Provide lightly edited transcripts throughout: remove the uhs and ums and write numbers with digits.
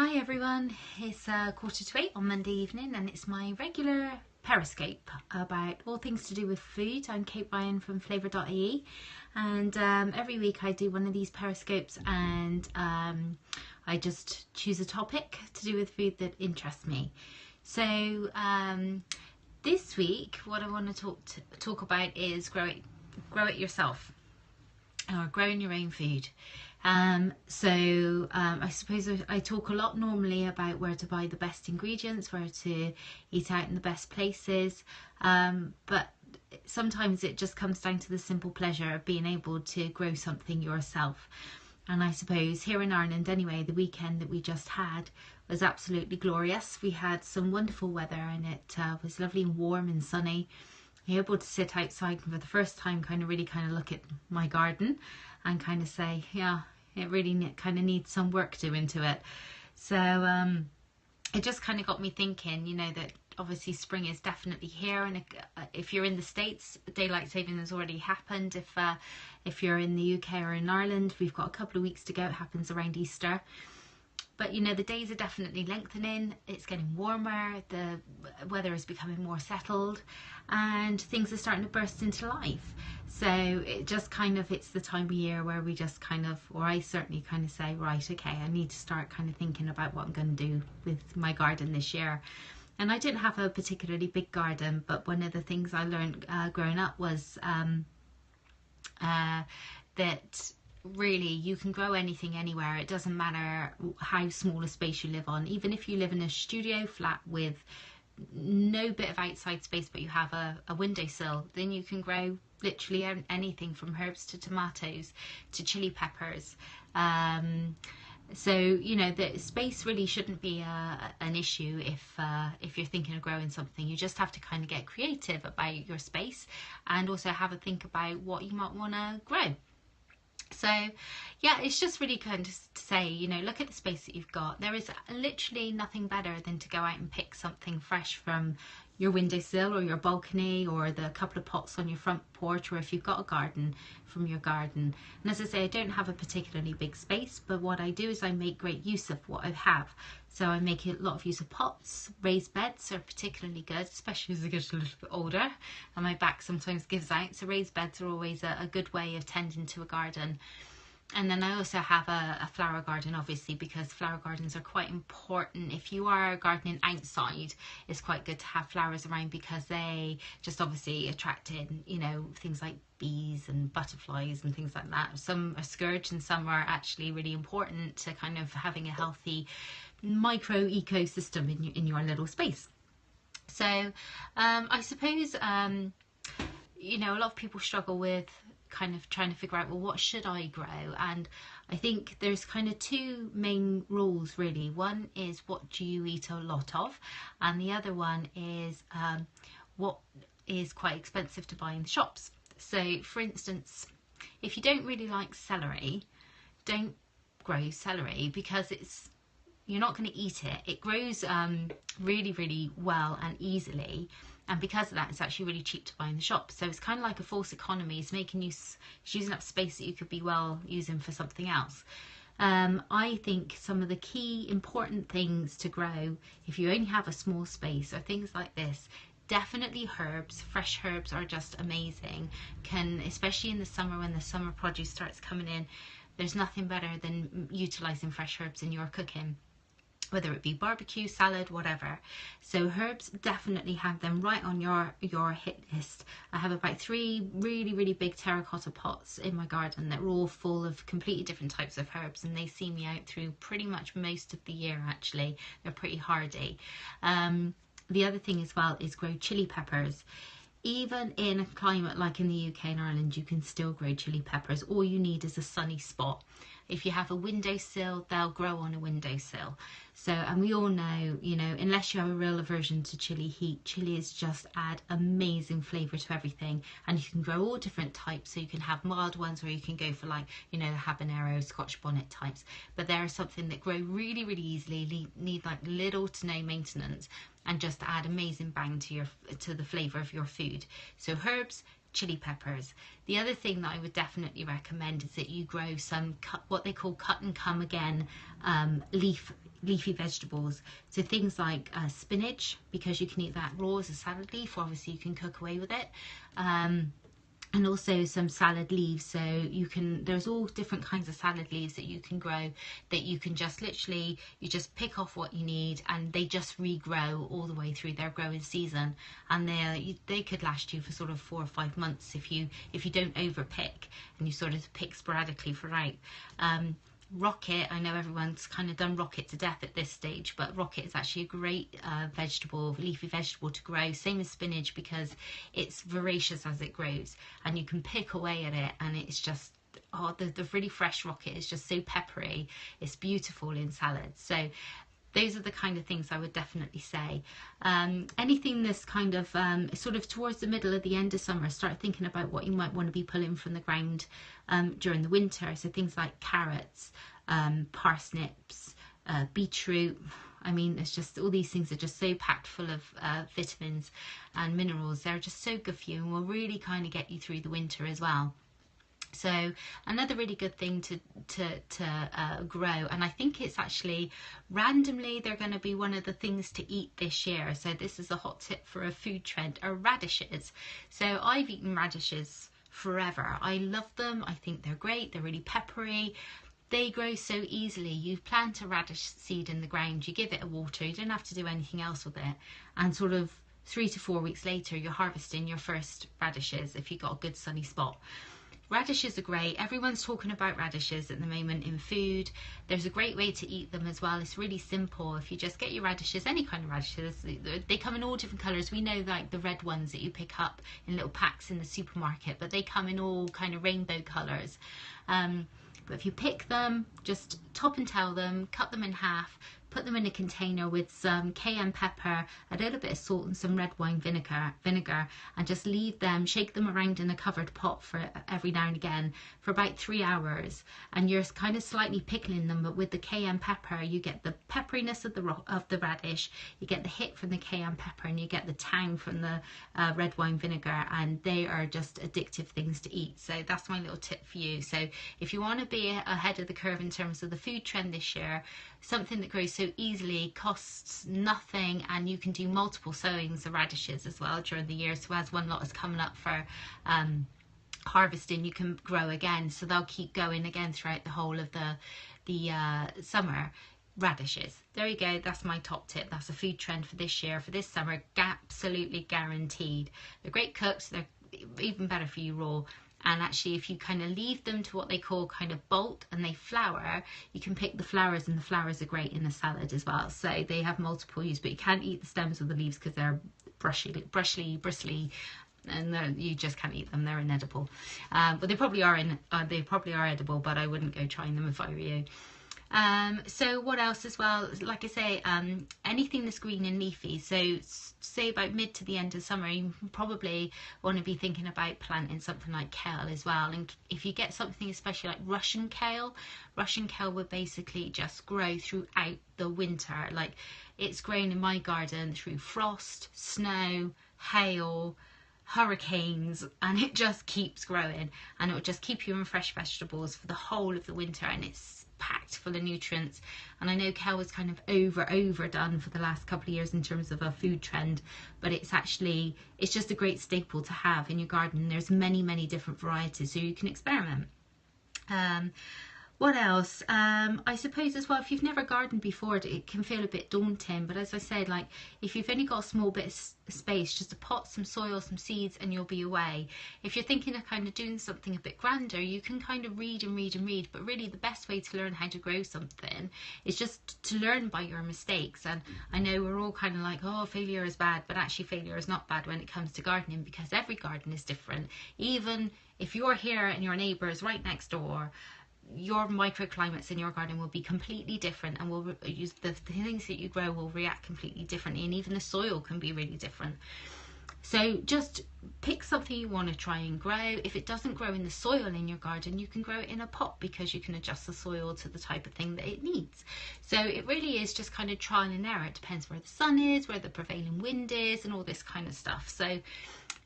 Hi everyone, it's 8:15 on Monday evening and it's my regular Periscope about all things to do with food. I'm Kate Ryan from Flavour.ie and every week I do one of these Periscopes and I just choose a topic to do with food that interests me. So this week what I want to talk about is grow it yourself, or growing your own food. I suppose I talk a lot normally about where to buy the best ingredients, where to eat out in the best places, but sometimes it just comes down to the simple pleasure of being able to grow something yourself. And I suppose here in Ireland anyway, the weekend that we just had was absolutely glorious. We had some wonderful weather and it was lovely and warm and sunny. You're able to sit outside and for the first time really look at my garden and kind of say, yeah, it really kind of needs some work doing to it. So it just kind of got me thinking, you know, that obviously spring is definitely here, and if you're in the States, daylight saving has already happened. If you're in the UK or in Ireland, we've got a couple of weeks to go. It happens around Easter. But you know, the days are definitely lengthening, it's getting warmer, the weather is becoming more settled and things are starting to burst into life. So it just it's the time of year where we just or I certainly say, right, okay, I need to start thinking about what I'm going to do with my garden this year. And I didn't have a particularly big garden, but one of the things I learned growing up was that really you can grow anything anywhere. It doesn't matter how small a space you live on. Even if you live in a studio flat with no bit of outside space but you have a windowsill, then you can grow literally anything from herbs to tomatoes to chili peppers. So you know, the space really shouldn't be an issue if you're thinking of growing something. You just have to get creative about your space and also have a think about what you might want to grow. So yeah, it's just really to say, you know, look at the space that you've got. There is literally nothing better than to go out and pick something fresh from your windowsill or your balcony or the couple of pots on your front porch, or if you've got a garden, from your garden. And as I say, I don't have a particularly big space, but what I do is I make great use of what I have. So I make a lot of use of pots. Raised beds are particularly good, especially as I get a little bit older and my back sometimes gives out. So raised beds are always a good way of tending to a garden. And then I also have a flower garden, obviously, because flower gardens are quite important. If you are gardening outside, it's quite good to have flowers around because they just obviously attract in, you know, things like bees and butterflies and things like that. Some are scourge and some are actually really important to having a healthy micro ecosystem in your little space. So I suppose, you know, a lot of people struggle with trying to figure out, well, what should I grow? And I think there's two main rules really. One is, what do you eat a lot of? And the other one is what is quite expensive to buy in the shops. So for instance, if you don't really like celery, don't grow celery because you're not going to eat it. It grows really, really well and easily. And because of that, it's actually really cheap to buy in the shop. So it's like a false economy. It's it's using up space that you could be well using for something else. I think some of the key important things to grow, if you only have a small space, are things like this. Definitely herbs. Fresh herbs are just amazing. Especially in the summer when the summer produce starts coming in, there's nothing better than utilising fresh herbs in your cooking, whether it be barbecue, salad, whatever. So herbs, definitely have them right on your hit list. I have about 3 really, really big terracotta pots in my garden that are all full of completely different types of herbs, and they see me out through pretty much most of the year actually. They're pretty hardy. The other thing as well is grow chili peppers. Even in a climate like in the UK and Ireland, you can still grow chili peppers. All you need is a sunny spot. If you have a windowsill, they'll grow on a windowsill. So, and we all know, you know, unless you have a real aversion to chili heat, chilies just add amazing flavour to everything. And you can grow all different types. So you can have mild ones, or you can go for you know, the habanero, Scotch bonnet types. But there are something that grow really, really easily, need little to no maintenance, and just add amazing bang to the flavour of your food. So herbs, chili peppers. The other thing that I would definitely recommend is that you grow some what they call cut and come again leaf leafy vegetables. So things like spinach, because you can eat that raw as a salad leaf, or obviously you can cook away with it. And also some salad leaves, so you can, there's all different kinds of salad leaves that you can grow, that you can just literally, you just pick off what you need, and they just regrow all the way through their growing season, and they could last you for sort of 4 or 5 months if you don't over pick and you sort of pick sporadically throughout. Rocket, I know everyone's kind of done rocket to death at this stage, but rocket is actually a great vegetable, leafy vegetable to grow, same as spinach, because it's voracious as it grows, and you can pick away at it, and it's just, oh, the really fresh rocket is just so peppery. It's beautiful in salads. So those are the kind of things I would definitely say. Anything that's kind of sort of towards the middle of the end of summer, start thinking about what you might want to be pulling from the ground during the winter. So things like carrots, parsnips, beetroot. I mean, it's just, all these things are just so packed full of vitamins and minerals. They're just so good for you, and will really kind of get you through the winter as well. So another really good thing to grow, and I think it's actually randomly they're going to be one of the things to eat this year. So this is a hot tip for a food trend, are radishes. So I've eaten radishes forever. I love them. I think they're great. They're really peppery. They grow so easily. You plant a radish seed in the ground, you give it a water, you don't have to do anything else with it, and sort of 3 to 4 weeks later you're harvesting your first radishes if you've got a good sunny spot. Radishes are great. Everyone's talking about radishes at the moment in food. There's a great way to eat them as well. It's really simple. If you just get your radishes, any kind of radishes, they come in all different colours. We know like the red ones that you pick up in little packs in the supermarket, but they come in all kind of rainbow colours. But if you pick them, just top and tail them, cut them in half, put them in a container with some cayenne pepper, a little bit of salt and some red wine vinegar, and just leave them, shake them around in a covered pot for every now and again for about 3 hours. And you're kind of slightly pickling them, but with the cayenne pepper, you get the pepperiness of the radish, you get the hit from the cayenne pepper, and you get the tang from the red wine vinegar, and they are just addictive things to eat. So that's my little tip for you. So if you want to be ahead of the curve in terms of the food trend this year, something that grows so easily, costs nothing, and you can do multiple sowings of radishes as well during the year. So as one lot is coming up for harvesting, you can grow again, so they'll keep going again throughout the whole of the summer. Radishes, there you go. That's my top tip. That's a food trend for this year, for this summer, absolutely guaranteed. They're great cooks. They're even better for you raw. And actually, if you kind of leave them to what they call kind of bolt and they flower, you can pick the flowers, and the flowers are great in a salad as well. So they have multiple use, but you can't eat the stems or the leaves because they're bristly, and you just can't eat them. They're inedible. But they probably are edible, but I wouldn't go trying them if I were you. So what else as well, like I say, anything that's green and leafy. So say about mid to the end of summer, you probably want to be thinking about planting something like kale as well. And if you get something especially like Russian kale would basically just grow throughout the winter. Like, it's grown in my garden through frost, snow, hail, hurricanes, and it just keeps growing, and it will just keep you in fresh vegetables for the whole of the winter, and it's packed full of nutrients. And I know kale was kind of overdone for the last couple of years in terms of a food trend, but it's just a great staple to have in your garden. There's many different varieties, so you can experiment. What else? I suppose as well, if you've never gardened before, it can feel a bit daunting. But as I said, like, if you've only got a small bit of space, just a pot, some soil, some seeds, and you'll be away. If you're thinking of kind of doing something a bit grander, you can kind of read. But really, the best way to learn how to grow something is just to learn by your mistakes. And I know we're all kind of like, oh, failure is bad, but actually failure is not bad when it comes to gardening, because every garden is different. Even if you're here and your neighbour is right next door, your microclimates in your garden will be completely different, and will use the things that you grow will react completely differently, and even the soil can be really different. So just pick something you want to try and grow. If it doesn't grow in the soil in your garden, you can grow it in a pot, because you can adjust the soil to the type of thing that it needs. So it really is just kind of trial and error. It depends where the sun is, where the prevailing wind is, and all this kind of stuff. So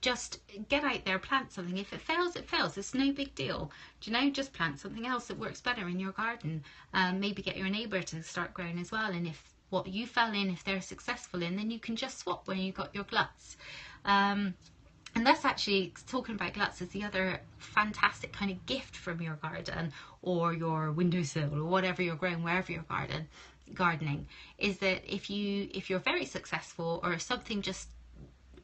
just get out there, plant something. If it fails, it fails. It's no big deal. Do you know, just plant something else that works better in your garden. Maybe get your neighbour to start growing as well. And if what you fell in, if they're successful in, then you can just swap when you got your gluts. And that's actually, talking about gluts, is the other fantastic kind of gift from your garden or your windowsill or whatever you're growing, wherever you're gardening, is that if you're very successful, or if something just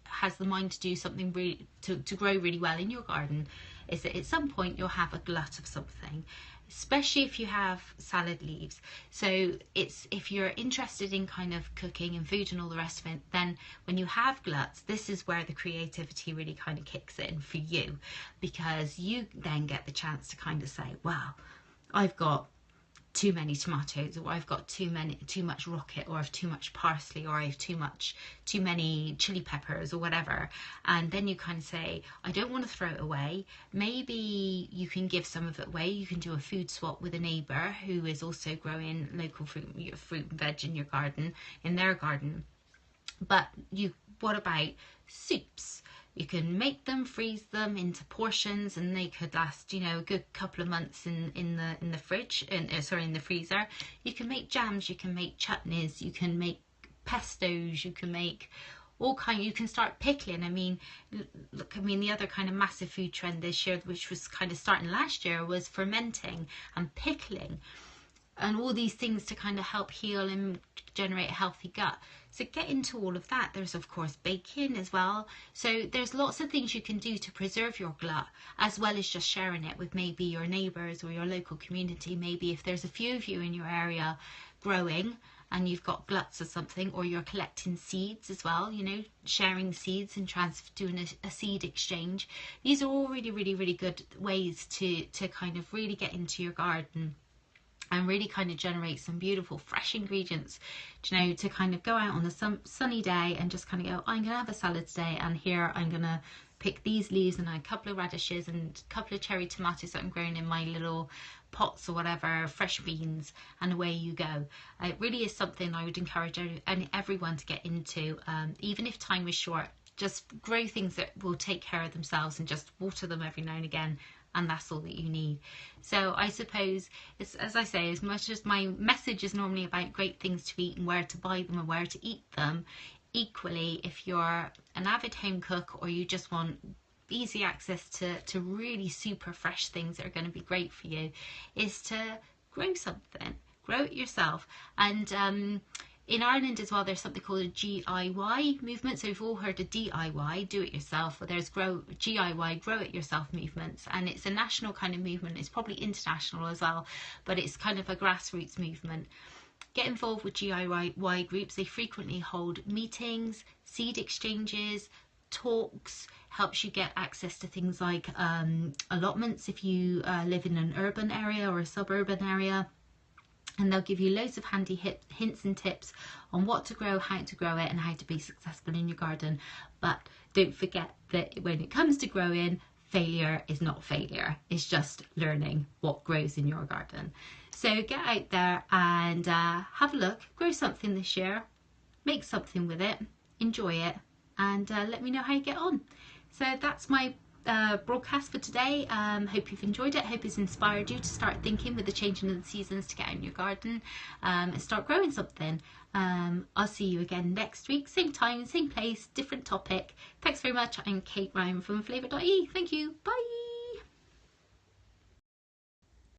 has the mind to do something really to grow really well in your garden, is that at some point you'll have a glut of something, especially if you have salad leaves. So it's, if you're interested in kind of cooking and food and all the rest of it, then when you have gluts, this is where the creativity really kind of kicks in for you, because you then get the chance to kind of say, wow, I've got too many tomatoes, or I've got too much rocket, or I've too much parsley, or I have too many chili peppers, or whatever. And then you kind of say, I don't want to throw it away. Maybe you can give some of it away. You can do a food swap with a neighbour who is also growing local fruit and veg in your garden, in their garden. But what about soups? You can make them, freeze them into portions, and they could last, you know, a good couple of months in the fridge, in the freezer. You can make jams, you can make chutneys, you can make pestos, you can make all kind. You can start pickling. I mean, look, I mean, the other kind of massive food trend this year, which was kind of starting last year, was fermenting and pickling, and all these things to kind of help heal and generate a healthy gut. So get into all of that. There's of course baking as well. So there's lots of things you can do to preserve your glut, as well as just sharing it with maybe your neighbours or your local community. Maybe if there's a few of you in your area growing and you've got gluts or something, or you're collecting seeds as well, you know, sharing seeds and doing a seed exchange. These are all really, really, really good ways to kind of really get into your garden and really kind of generate some beautiful fresh ingredients, you know, to kind of go out on a sunny day and just kind of go, I'm gonna have a salad today, and here I'm gonna pick these leaves and a couple of radishes and a couple of cherry tomatoes that I'm growing in my little pots or whatever, fresh beans, and away you go. It really is something I would encourage everyone to get into, even if time is short. Just grow things that will take care of themselves, and just water them every now and again, and that's all that you need. So I suppose, it's, as I say, as much as my message is normally about great things to eat and where to buy them and where to eat them, equally, if you're an avid home cook, or you just want easy access to really super fresh things that are going to be great for you, is to grow something. Grow it yourself. And in Ireland as well, there's something called a DIY movement. So we've all heard of DIY, do it yourself, but there's GIY, grow it yourself movements. And it's a national kind of movement. It's probably international as well, but it's kind of a grassroots movement. Get involved with DIY groups. They frequently hold meetings, seed exchanges, talks, helps you get access to things like allotments if you live in an urban area or a suburban area. And they'll give you loads of handy hints and tips on what to grow, how to grow it, and how to be successful in your garden. But don't forget that when it comes to growing, failure is not failure. It's just learning what grows in your garden. So get out there and have a look, grow something this year, make something with it, enjoy it, and let me know how you get on. So that's my broadcast for today. Hope you've enjoyed it. Hope it's inspired you to start thinking with the changing of the seasons to get out in your garden and start growing something. I'll see you again next week, same time, same place, different topic. Thanks very much. I'm Kate Ryan from Flavour.ie. Thank you. Bye.